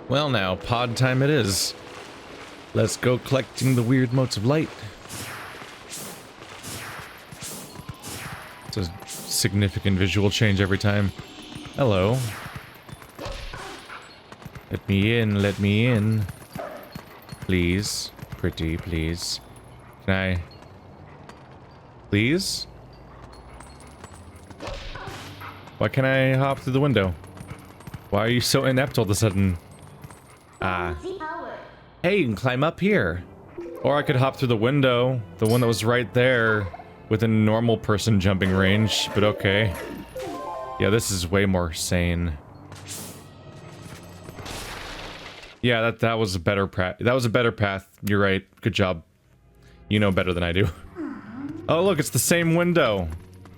Well now, pod time it is. Let's go collecting the weird motes of light. It's a significant visual change every time. Hello. Let me in, let me in. Please. Pretty, please. Can I... Please? Why can't I hop through the window? Why are you so inept all of a sudden? Ah. Hey, you can climb up here. Or I could hop through the window, the one that was right there, within normal person jumping range, but okay. Yeah, this is way more sane. Yeah, that was a better path. You're right. Good job. You know better than I do. Oh, look, it's the same window.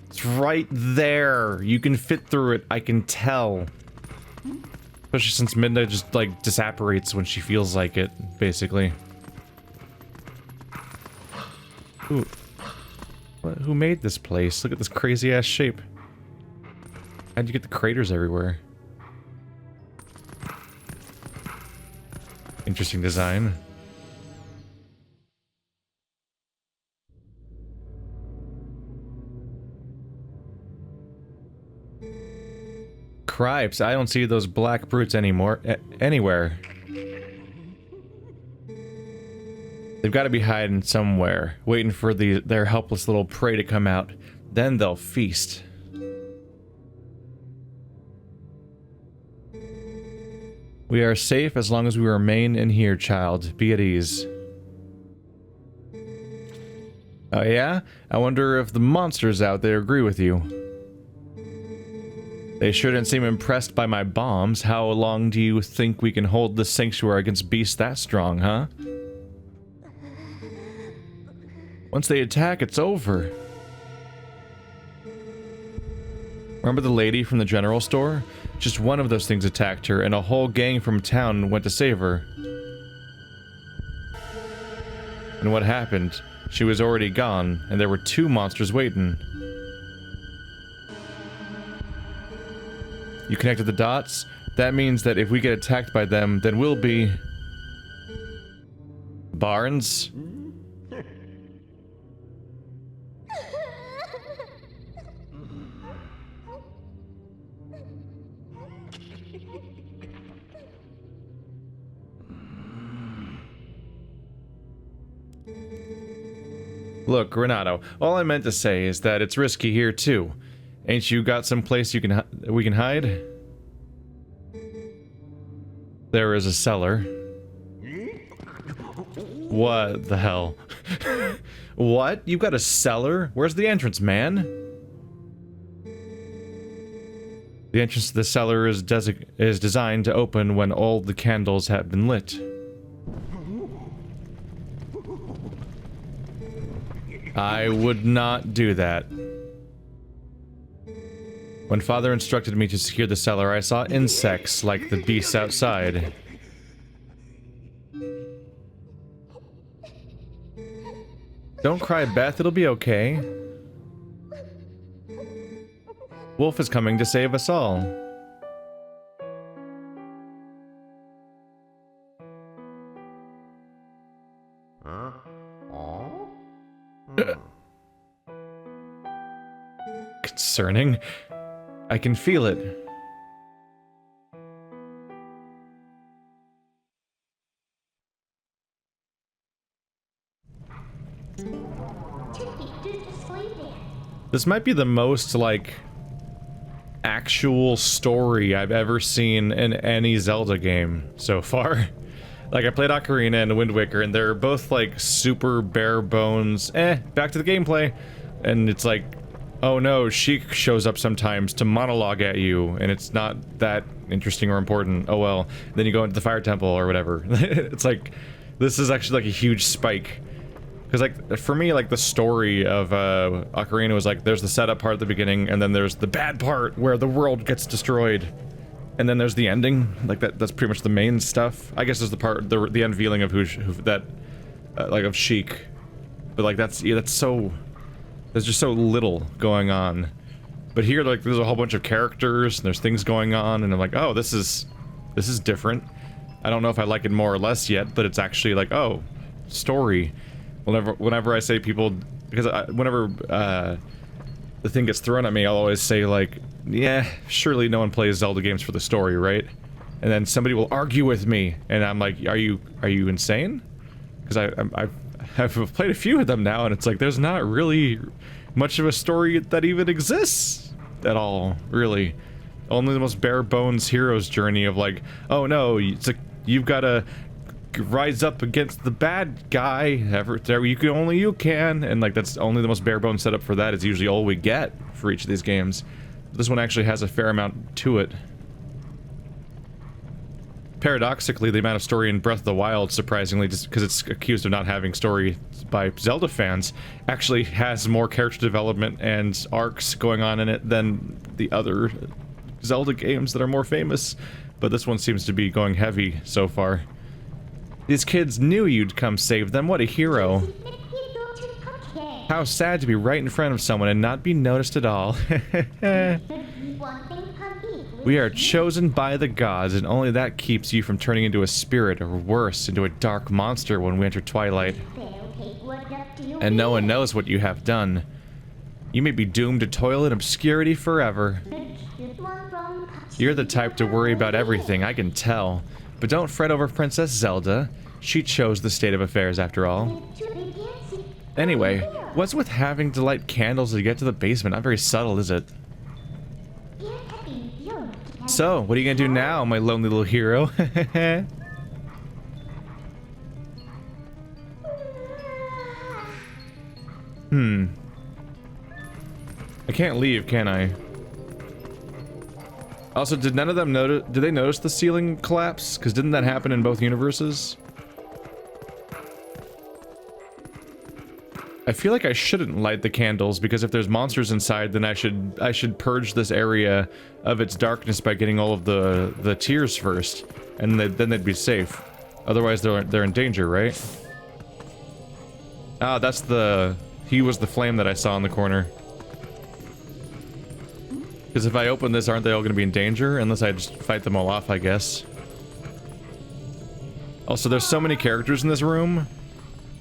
It's right there. You can fit through it. I can tell. Especially since Midna just, like, disapparates when she feels like it, basically. Who made this place? Look at this crazy-ass shape. How'd you get the craters everywhere? Interesting design. Cripes, I don't see those black brutes anymore, anywhere. They've got to be hiding somewhere, waiting for their helpless little prey to come out. Then they'll feast. We are safe as long as we remain in here, child. Be at ease. Oh yeah? I wonder if the monsters out there agree with you. They shouldn't seem impressed by my bombs. How long do you think we can hold this sanctuary against beasts that strong, huh? Once they attack, it's over. Remember the lady from the general store? Just one of those things attacked her, and a whole gang from town went to save her. And what happened? She was already gone, and there were 2 monsters waiting. You connected the dots? That means that if we get attacked by them, then we'll be... Barnes? Look, Renato, all I meant to say is that it's risky here too. Ain't you got some place we can hide? There is a cellar. What the hell? What? You got a cellar? Where's the entrance, man? The entrance to the cellar is designed to open when all the candles have been lit. I would not do that. When Father instructed me to secure the cellar, I saw insects like the beasts outside. Don't cry, Beth. It'll be okay. Wolf is coming to save us all. Concerning. I can feel it. This might be the most, like, actual story I've ever seen in any Zelda game so far. Like, I played Ocarina and Wind Waker, and they're both, like, super bare bones, back to the gameplay. And it's like, oh no, Sheik shows up sometimes to monologue at you, and it's not that interesting or important. Oh well. Then you go into the fire temple or whatever. It's like, this is actually like a huge spike. Because like, for me, like the story of Ocarina was like, there's the setup part at the beginning, and then there's the bad part where the world gets destroyed. And then there's the ending. Like that's pretty much the main stuff. I guess there's the part, the unveiling of like of Sheik. But like that's so... There's just so little going on. But here, like, there's a whole bunch of characters, and there's things going on, and I'm like, oh, this is different. I don't know if I like it more or less yet, but it's actually like, oh, story. Whenever I say people, because whenever the thing gets thrown at me, I'll always say like, yeah, surely no one plays Zelda games for the story, right? And then somebody will argue with me, and I'm like, are you insane? Because I've played a few of them now, and it's like there's not really much of a story that even exists at all, really. Only the most bare bones hero's journey of like, oh no, it's like you've got to rise up against the bad guy. Only you can, and like that's only the most bare bones setup for that is usually all we get for each of these games. This one actually has a fair amount to it. Paradoxically, the amount of story in Breath of the Wild, surprisingly, just because it's accused of not having story by Zelda fans, actually has more character development and arcs going on in it than the other Zelda games that are more famous. But this one seems to be going heavy so far. These kids knew you'd come save them. What a hero. How sad to be right in front of someone and not be noticed at all. We are chosen by the gods, and only that keeps you from turning into a spirit, or worse, into a dark monster when we enter Twilight. And no one knows what you have done. You may be doomed to toil in obscurity forever. You're the type to worry about everything, I can tell. But don't fret over Princess Zelda. She chose the state of affairs after all. Anyway, what's with having to light candles to get to the basement? Not very subtle, is it? So, what are you gonna do now, my lonely little hero? I can't leave, can I? Also, did none of them notice? Did they notice the ceiling collapse? Because didn't that happen in both universes? I feel like I shouldn't light the candles because if there's monsters inside, then I should purge this area of its darkness by getting all of the tears first, and then they'd be safe. Otherwise, they're in danger, right? Ah, that's he was the flame that I saw in the corner. Because if I open this, aren't they all going to be in danger? Unless I just fight them all off, I guess. Also, there's so many characters in this room.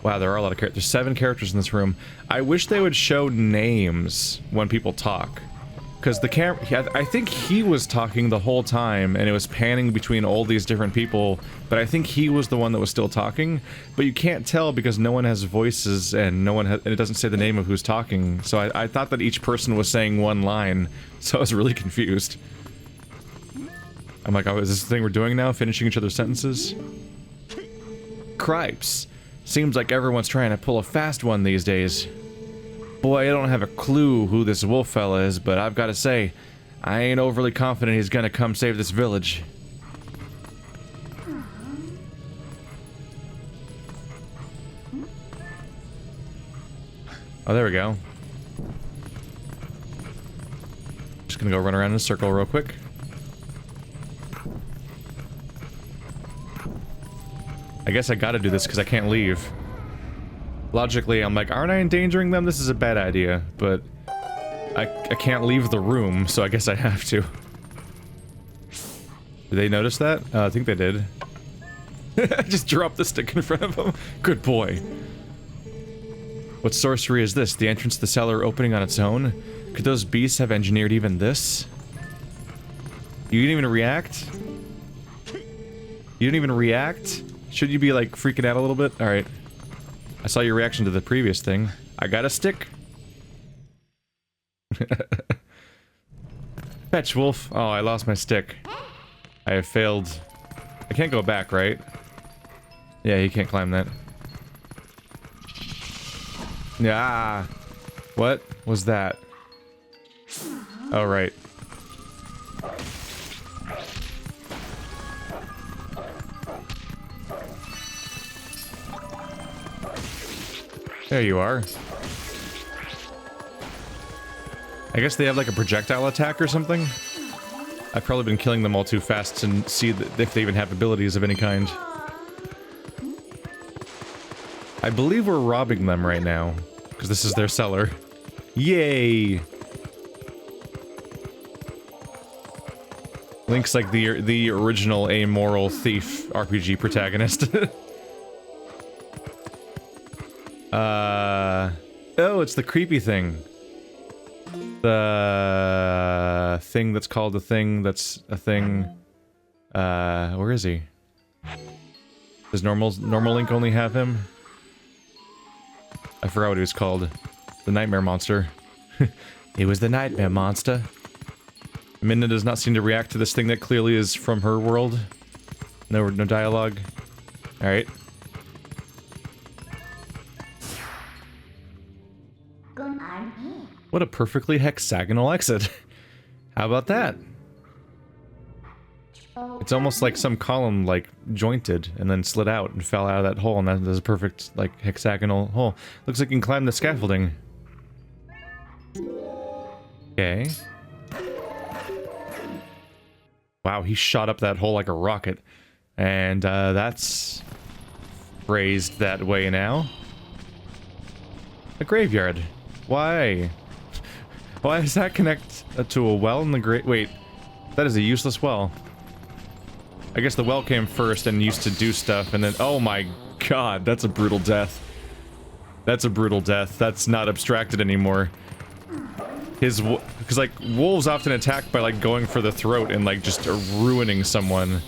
Wow, there are a lot of characters. There's 7 characters in this room. I wish they would show names when people talk. Because the camera... I think he was talking the whole time, and it was panning between all these different people, but I think he was the one that was still talking. But you can't tell because no one has voices, and and it doesn't say the name of who's talking. So I thought that each person was saying one line, so I was really confused. I'm like, oh, is this the thing we're doing now? Finishing each other's sentences? Cripes. Seems like everyone's trying to pull a fast one these days. Boy, I don't have a clue who this wolf fella is, but I've got to say, I ain't overly confident he's gonna come save this village. Oh, there we go. Just gonna go run around in a circle real quick. I guess I gotta do this because I can't leave. Logically, I'm like, aren't I endangering them? This is a bad idea, but I can't leave the room, so I guess I have to. Did they notice that? I think they did. I just dropped the stick in front of them. Good boy. What sorcery is this? The entrance to the cellar opening on its own? Could those beasts have engineered even this? You didn't even react? You didn't even react? Should you be, like, freaking out a little bit? Alright. I saw your reaction to the previous thing. I got a stick. Fetch, wolf. Oh, I lost my stick. I have failed. I can't go back, right? Yeah, you can't climb that. Yeah. What was that? Oh, right. There you are. I guess they have like a projectile attack or something? I've probably been killing them all too fast to see if they even have abilities of any kind. I believe we're robbing them right now, because this is their cellar. Yay! Link's like the original amoral thief RPG protagonist. Oh, it's the creepy thing. The thing that's called a thing that's a thing. Where is he? Does normal Link only have him? I forgot what he was called. The nightmare monster. He was the nightmare monster. Midna does not seem to react to this thing that clearly is from her world. No dialogue. Alright. What a perfectly hexagonal exit. How about that? It's almost like some column, like, jointed and then slid out and fell out of that hole, and that is a perfect, like, hexagonal hole. Looks like you can climb the scaffolding. Okay. Wow, he shot up that hole like a rocket. And, that's phrased that way now. A graveyard. Why? Why does that connect to a well in the wait, that is a useless well. I guess the well came first and used to do stuff, and then, oh my god, that's a brutal death. That's a brutal death. That's not abstracted anymore. Because, like, wolves often attack by, like, going for the throat and, like, just ruining someone.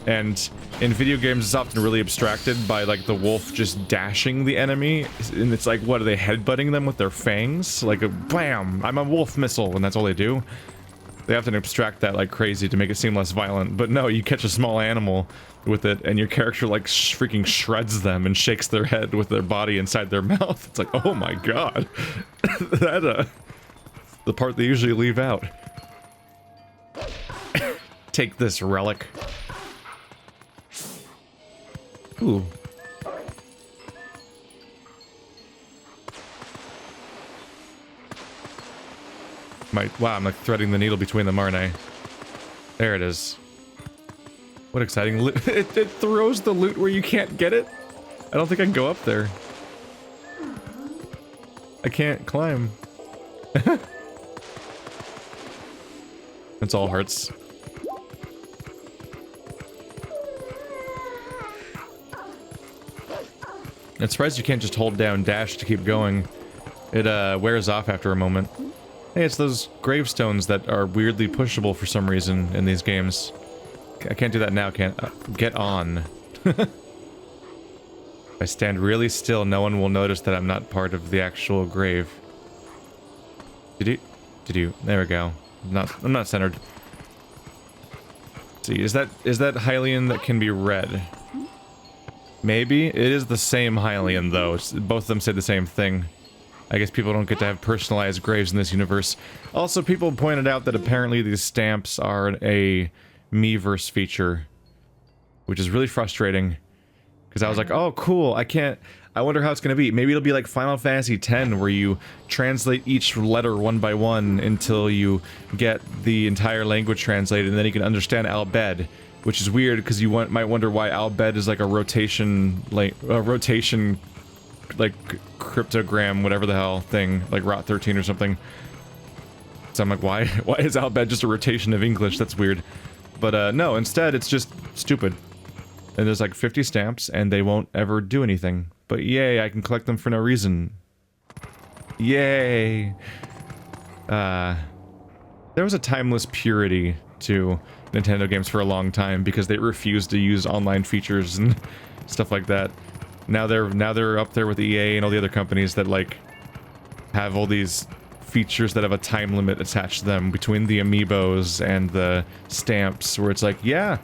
And in video games, it's often really abstracted by, like, the wolf just dashing the enemy. And it's like, what, are they headbutting them with their fangs? Like, a bam! I'm a wolf missile, and that's all they do. They often abstract that like crazy to make it seem less violent. But no, you catch a small animal with it, and your character, like, freaking shreds them and shakes their head with their body inside their mouth. It's like, oh my god. That, the part they usually leave out. Take this relic. Ooh. Wow, I'm like threading the needle between them, aren't I? There it is. What exciting loot. It throws the loot where you can't get it? I don't think I can go up there. I can't climb. It's all hurts. I'm surprised you can't just hold down dash to keep going. It wears off after a moment. Hey, it's those gravestones that are weirdly pushable for some reason in these games. I can't do that now, can't get on. If I stand really still, no one will notice that I'm not part of the actual grave. Did you? There we go. I'm not centered. Let's see, is that Hylian that can be read? Maybe? It is the same Hylian, though. Both of them say the same thing. I guess people don't get to have personalized graves in this universe. Also, people pointed out that apparently these stamps are a Miiverse feature, which is really frustrating. Because I was like, oh, cool, I wonder how it's going to be. Maybe it'll be like Final Fantasy X, where you translate each letter one by one until you get the entire language translated, and then you can understand albeit, which is weird, because you might wonder why albeit is like a rotation, like cryptogram, whatever the hell thing, like Rot 13 or something. So I'm like, why is albeit just a rotation of English? That's weird. But no, instead it's just stupid. And there's like 50 stamps, and they won't ever do anything. But yay, I can collect them for no reason. Yay! There was a timeless purity to Nintendo games for a long time, because they refused to use online features and stuff like that. Now they're up there with EA and all the other companies that, like, have all these features that have a time limit attached to them between the amiibos and the stamps, where it's like, yeah,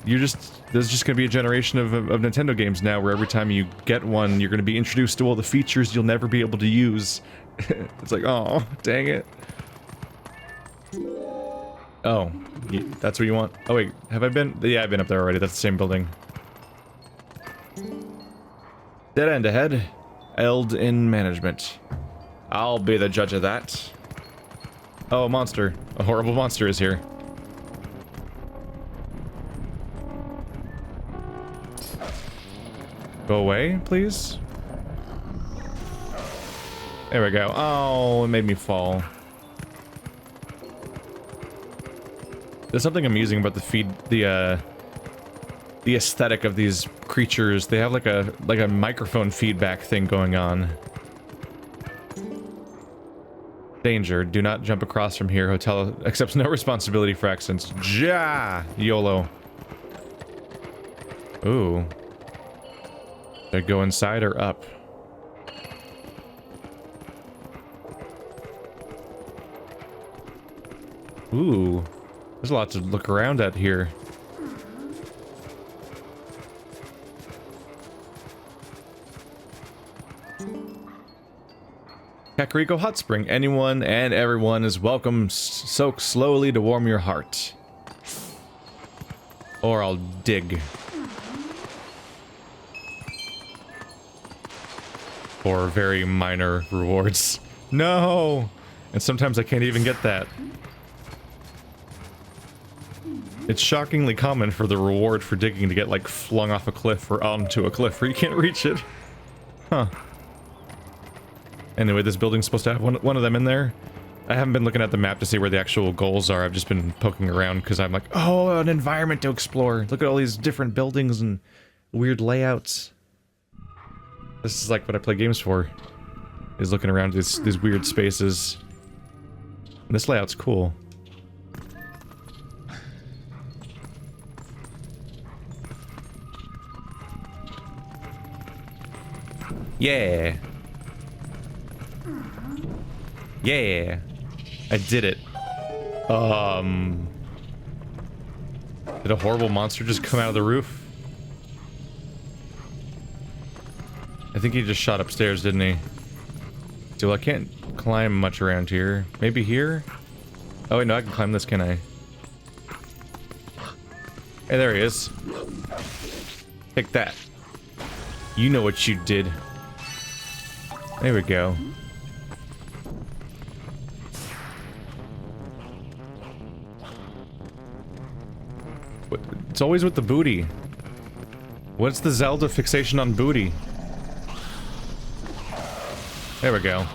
there's just gonna be a generation of Nintendo games now where every time you get one, you're gonna be introduced to all the features you'll never be able to use. It's like, oh, dang it. Oh, that's what you want? Oh wait, have I been? Yeah, I've been up there already. That's the same building. Dead end ahead. Eld in management. I'll be the judge of that. Oh, a monster. A horrible monster is here. Go away, please. There we go. Oh, it made me fall. There's something amusing about the aesthetic of these creatures. They have like a microphone feedback thing going on. Danger. Do not jump across from here. Hotel accepts no responsibility for accidents. Ja! YOLO. Ooh. Should I go inside or up? Ooh. There's a lot to look around at here. Kakariko Hot Spring. Anyone and everyone is welcome. Soak slowly to warm your heart. Or I'll dig. For very minor rewards. No! And sometimes I can't even get that. It's shockingly common for the reward for digging to get, like, flung off a cliff or onto a cliff where you can't reach it. Huh. Anyway, this building's supposed to have one of them in there. I haven't been looking at the map to see where the actual goals are. I've just been poking around because I'm like, oh, an environment to explore. Look at all these different buildings and weird layouts. This is like what I play games for. Is looking around these weird spaces. And this layout's cool. Yeah. Yeah. I did it. Did a horrible monster just come out of the roof? I think he just shot upstairs, didn't he? So, well, I can't climb much around here. Maybe here? Oh wait, no, I can climb this, can I? Hey, there he is. Take that. You know what you did. There we go. It's always with the booty. What's the Zelda fixation on booty? There we go.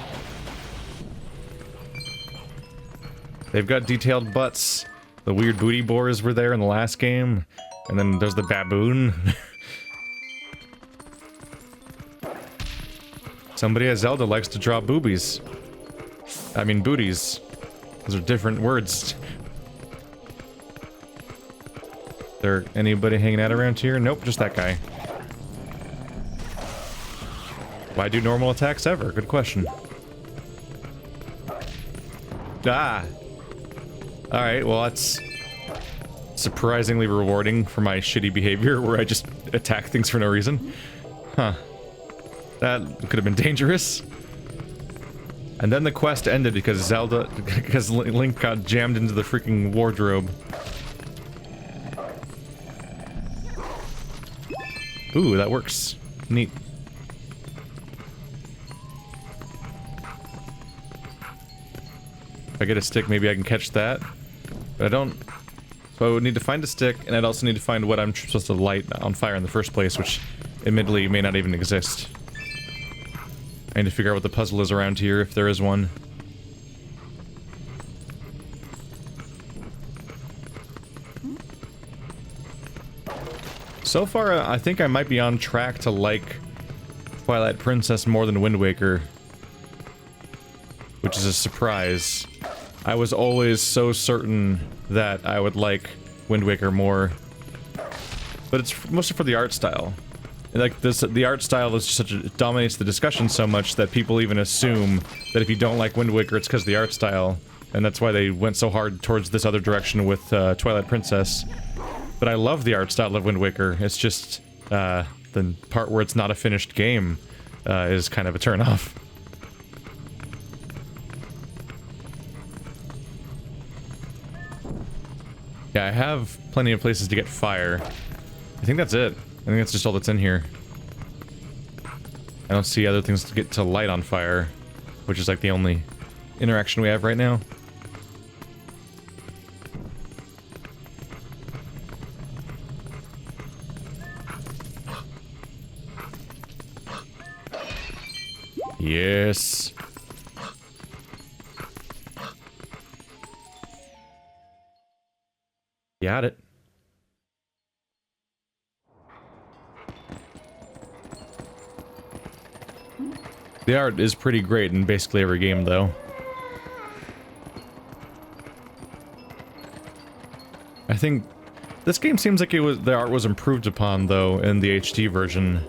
They've got detailed butts. The weird booty boars were there in the last game. And then there's the baboon. Somebody at Zelda likes to draw boobies. I mean booties. Those are different words. There anybody hanging out around here? Nope, just that guy. Why do normal attacks ever? Good question. Ah! Alright, well that's surprisingly rewarding for my shitty behavior where I just attack things for no reason. Huh. That could have been dangerous. And then the quest ended because because Link got jammed into the freaking wardrobe. Ooh, that works. Neat. If I get a stick, maybe I can catch that. But I don't... So I would need to find a stick, and I'd also need to find what I'm supposed to light on fire in the first place, which admittedly may not even exist. I need to figure out what the puzzle is around here, if there is one. So far, I think I might be on track to like Twilight Princess more than Wind Waker. Which is a surprise. I was always so certain that I would like Wind Waker more. But it's mostly for the art style. Like this, the art style is such it dominates the discussion so much that people even assume that if you don't like Wind Waker, it's because of the art style, and that's why they went so hard towards this other direction with Twilight Princess. But I love the art style of Wind Waker. It's just the part where it's not a finished game is kind of a turn-off. Yeah, I have plenty of places to get fire. I think that's it. I think that's just all that's in here. I don't see other things to get to light on fire, which is like the only interaction we have right now. Yes. Got it. The art is pretty great in basically every game, though. I think this game seems like the art was improved upon, though, in the HD version.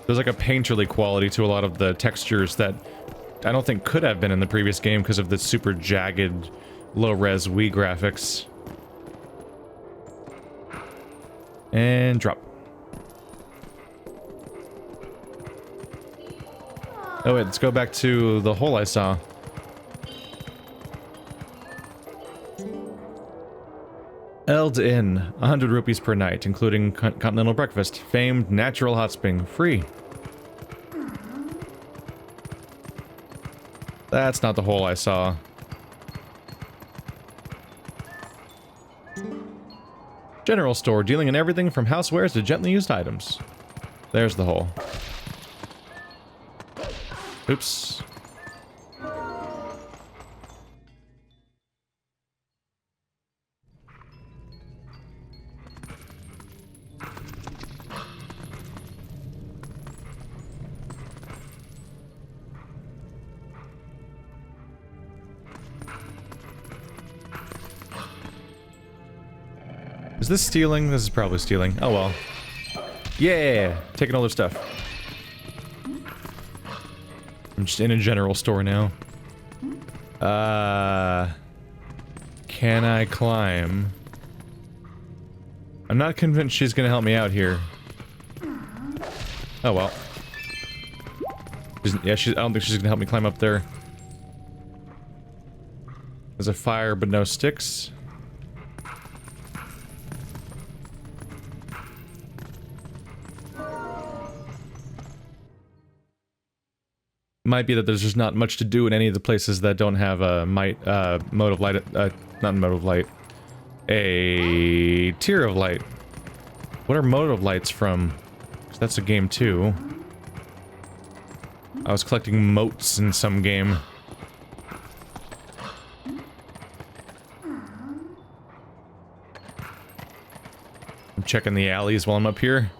There's like a painterly quality to a lot of the textures that I don't think could have been in the previous game because of the super jagged, low-res Wii graphics. And drop. Oh wait, let's go back to the hole I saw. Eld Inn, 100 rupees per night, including continental breakfast. Famed natural hot spring, free. That's not the hole I saw. General store, dealing in everything from housewares to gently used items. There's the hole. Oops. Is this stealing? This is probably stealing. Oh well. Yeah! Taking all their stuff. I'm just in a general store now. Can I climb? I'm not convinced she's gonna help me out here. Oh well. I don't think she's gonna help me climb up there. There's a fire but no sticks. Might be that there's just not much to do in any of the places that don't have a mode of light, not mode of light, a tier of light. What are mode of lights from? 'Cause that's a game too. I was collecting motes in some game. I'm checking the alleys while I'm up here.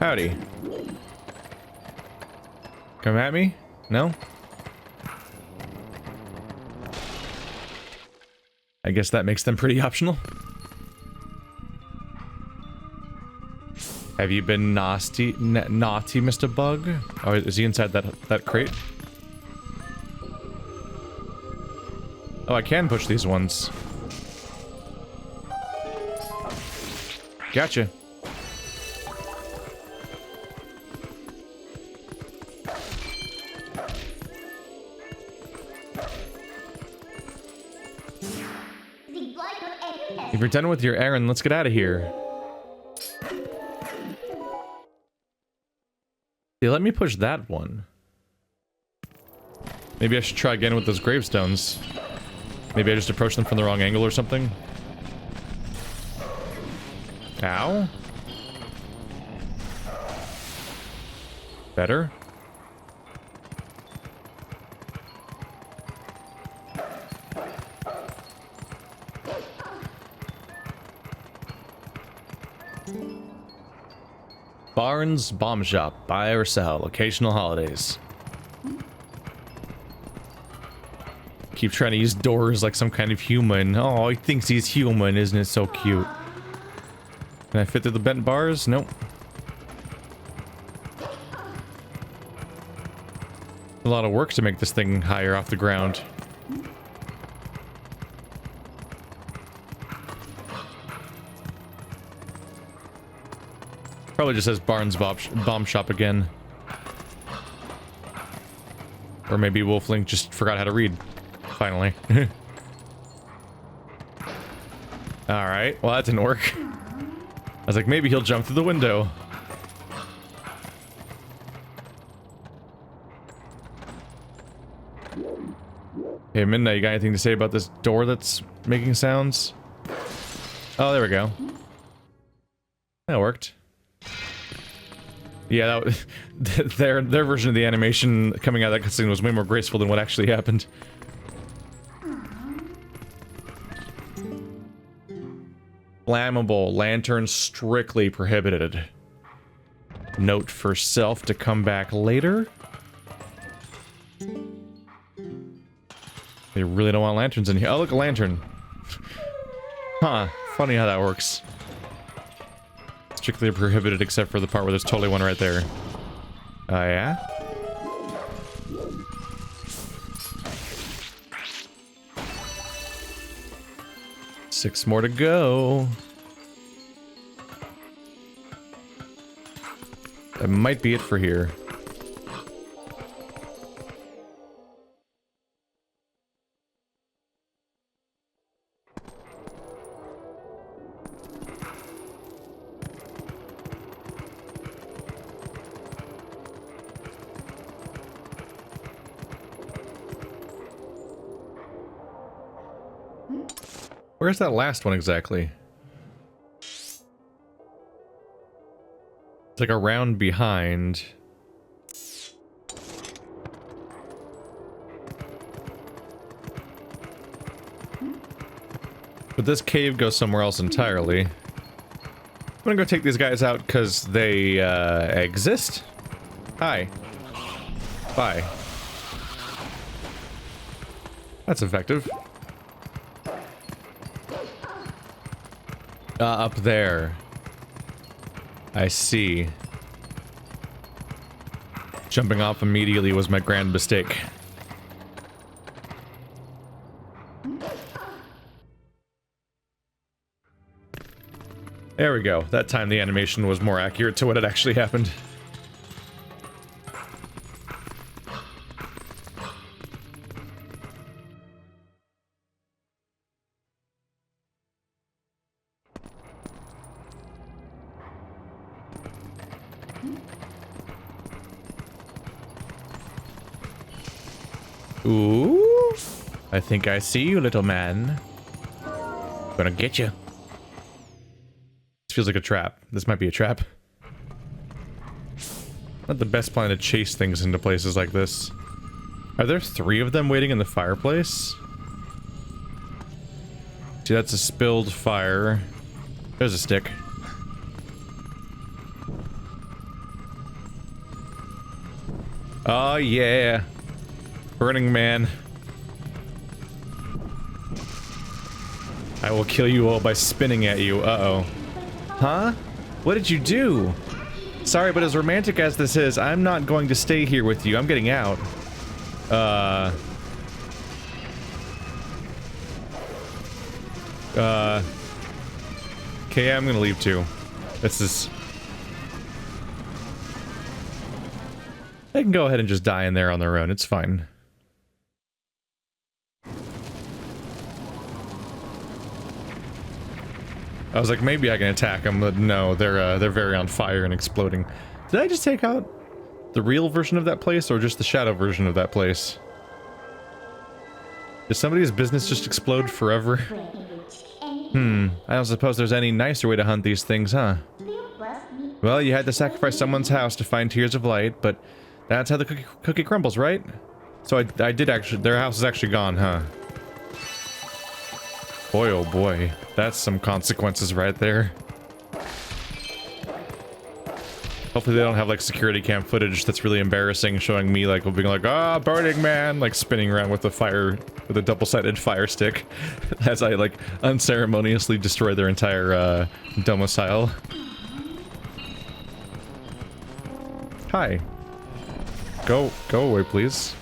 Howdy. Come at me? No? I guess that makes them pretty optional. Have you been naughty, Mr. Bug? Oh, is he inside that crate? Oh, I can push these ones. Gotcha. If you're done with your errand, let's get out of here. Yeah, let me push that one. Maybe I should try again with those gravestones. Maybe I just approached them from the wrong angle or something. Ow. Better? Barnes Bomb Shop. Buy or sell. Occasional holidays. Keep trying to use doors like some kind of human. Oh, he thinks he's human. Isn't it so cute? Can I fit through the bent bars? Nope. A lot of work to make this thing higher off the ground. Probably just says Barnes Bomb Shop again. Or maybe Wolflink just forgot how to read. Finally. Alright, well that didn't work. I was like, maybe he'll jump through the window. Hey Midna, you got anything to say about this door that's making sounds? Oh, there we go. That worked. Yeah, that was, their version of the animation coming out of that cutscene was way more graceful than what actually happened. Flammable. Lantern strictly prohibited. Note for self to come back later. They really don't want lanterns in here. Oh, look, a lantern. Huh. Funny how that works. Strictly prohibited except for the part where there's totally one right there. Oh, yeah? Six more to go. That might be it for here. Where's that last one exactly? It's like around behind. But this cave goes somewhere else entirely. I'm gonna go take these guys out because they exist. Hi. Bye. That's effective. Up there. I see. Jumping off immediately was my grand mistake. There we go. That time the animation was more accurate to what had actually happened. Ooh, I think I see you, little man. Gonna get you. This feels like a trap. This might be a trap. Not the best plan to chase things into places like this. Are there 3 of them waiting in the fireplace? See, that's a spilled fire. There's a stick. Oh, yeah. Burning Man. I will kill you all by spinning at you. Uh-oh. Huh? What did you do? Sorry, but as romantic as this is, I'm not going to stay here with you. I'm getting out. Okay, I'm gonna leave too. This is... They can go ahead and just die in there on their own. It's fine. I was like, maybe I can attack them, but no, they're very on fire and exploding. Did I just take out the real version of that place, or just the shadow version of that place? Did somebody's business just explode forever? I don't suppose there's any nicer way to hunt these things, huh? Well, you had to sacrifice someone's house to find tears of light, but that's how the cookie crumbles, right? So I did actually... Their house is actually gone, huh? Boy, oh boy. That's some consequences right there. Hopefully they don't have, like, security cam footage that's really embarrassing, showing me, like, being like, ah, Burning Man! Like, spinning around with a double-sided fire stick. As I, like, unceremoniously destroy their entire, domicile. Hi. Go away, please.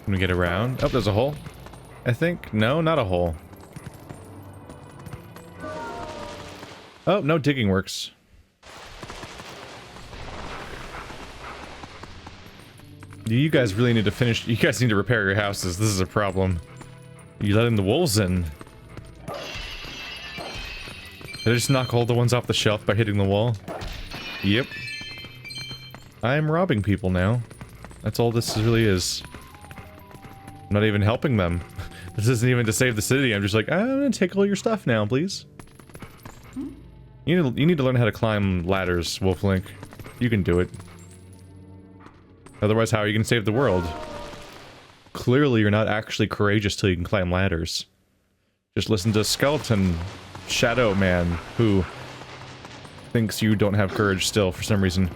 Can we get around? Oh, there's a hole. I think. No, not a hole. Oh, no digging works. You guys really need to finish. You guys need to repair your houses. This is a problem. You letting the wolves in. Did I just knock all the ones off the shelf by hitting the wall? Yep. I'm robbing people now. That's all this really is. I'm not even helping them. This isn't even to save the city. I'm just like, I'm gonna take all your stuff now, please. You need to learn how to climb ladders, Wolflink. You can do it. Otherwise, how are you gonna save the world? Clearly, you're not actually courageous till you can climb ladders. Just listen to Skeleton Shadow Man, who thinks you don't have courage still for some reason.